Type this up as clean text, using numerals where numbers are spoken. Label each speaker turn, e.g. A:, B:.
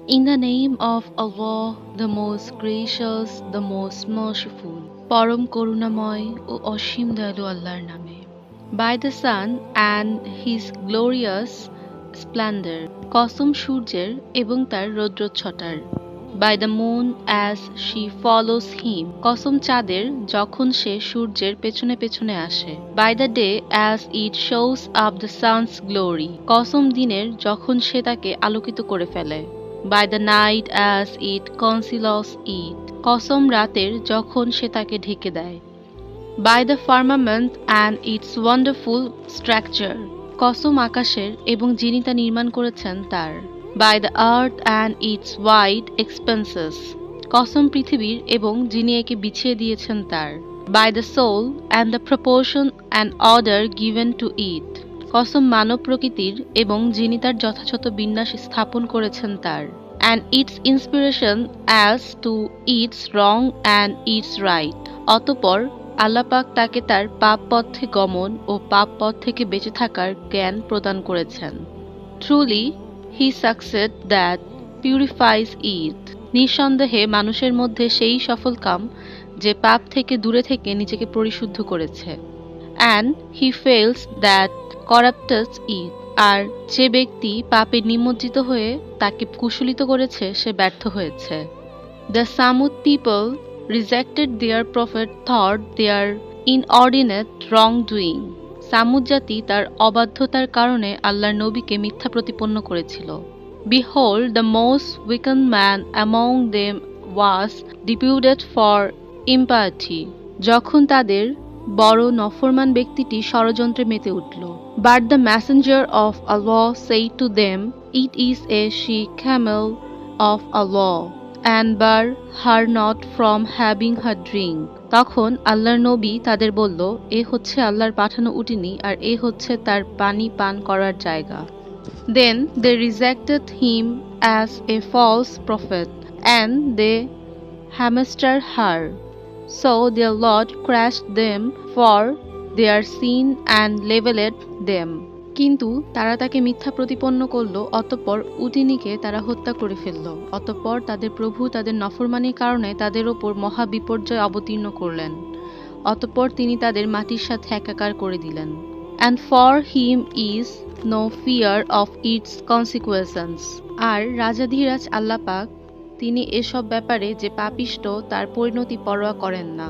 A: In the name of Allah, the most gracious, the most merciful, পরম করুণাময় ও অসীম দয়ালু আল্লাহর নামে। By the sun and his glorious splendor, কসম সূর্যের এবং তার রৌদ্রচ্ছটার। By the moon as she follows him, কসম চাঁদের যখন সে সূর্যের পেছনে পেছনে আসে। By the day as it shows up the sun's glory, কসম দিনের যখন সে তাকে আলোকিত করে ফেলে। By the night as it conceals it, কসম রাতের যখন সে তাকে ঢেকে দেয়। By the firmament and its wonderful structure, কসম আকাশের এবং যিনি তা নির্মাণ করেছেন তার। By the earth and its wide expanses, কসম পৃথিবীর এবং যিনি একে বিছিয়ে দিয়েছেন তার। By the soul and the proportion and order given to it, কসম মানব প্রকৃতির এবং যিনি তার যথাযথ বিন্যাস স্থাপন করেছেন তার। And its inspiration as to its wrong and its right, অতঃপর আল্লাহ পাক তাকে তার পাপ পথে গমন ও পাপ পথ থেকে বেঁচে থাকার জ্ঞান প্রদান করেছেন। Truly he succeeds that purifies it, নিঃসন্দেহে মানুষের মধ্যে সেই সফল কাম যে পাপ থেকে দূরে থেকে নিজেকে পরিশুদ্ধ করেছে। And he fails that corrupts it, আর যে ব্যক্তি পাপে নিমজ্জিত হয়ে তাকে কুশলিত করেছে সে ব্যর্থ হয়েছে। The Samud people rejected their prophet thought their inordinate wrongdoing, Thamud জাতি তার অবাধ্যতার কারণে আল্লাহর নবীকে মিথ্যা প্রতিপন্ন করেছিল। Behold, the most wicked man among them was deputed for impiety, যখন তাদের বড় নফরমান ব্যক্তিটি ষড়যন্ত্রে মেতে উঠল। But the messenger of Allah said to them, It is a she camel of Allah, and bar her not from having her drink. তখন আল্লাহর নবী তাদের বলল, এ হচ্ছে আল্লাহর পাঠানো উটনী আর এ হচ্ছে তার পানি পান করার জায়গা। Then they rejected him as a false prophet, and they hamstrung her. So their Lord crushed them for their sin and leveled them. কিন্তু তারা তাকে মিথ্যা প্রতিপন্ন করল, অতঃপর উটনীকে তারা হত্যা করে ফেলল। অতঃপর তাদের প্রভু তাদের নফরমানির কারণে তাদের ওপর মহা বিপর্যয় অবতীর্ণ করলেন। অতঃপর তিনি তাদের মাটির সাথে একাকার করে দিলেন। And for him is no fear of its consequences. আর রাজাধিরাজ আল্লাহ পাক তিনি এসব ব্যাপারে যে পাপিষ্ঠ তার পরিণতি পরোয়া করেন না।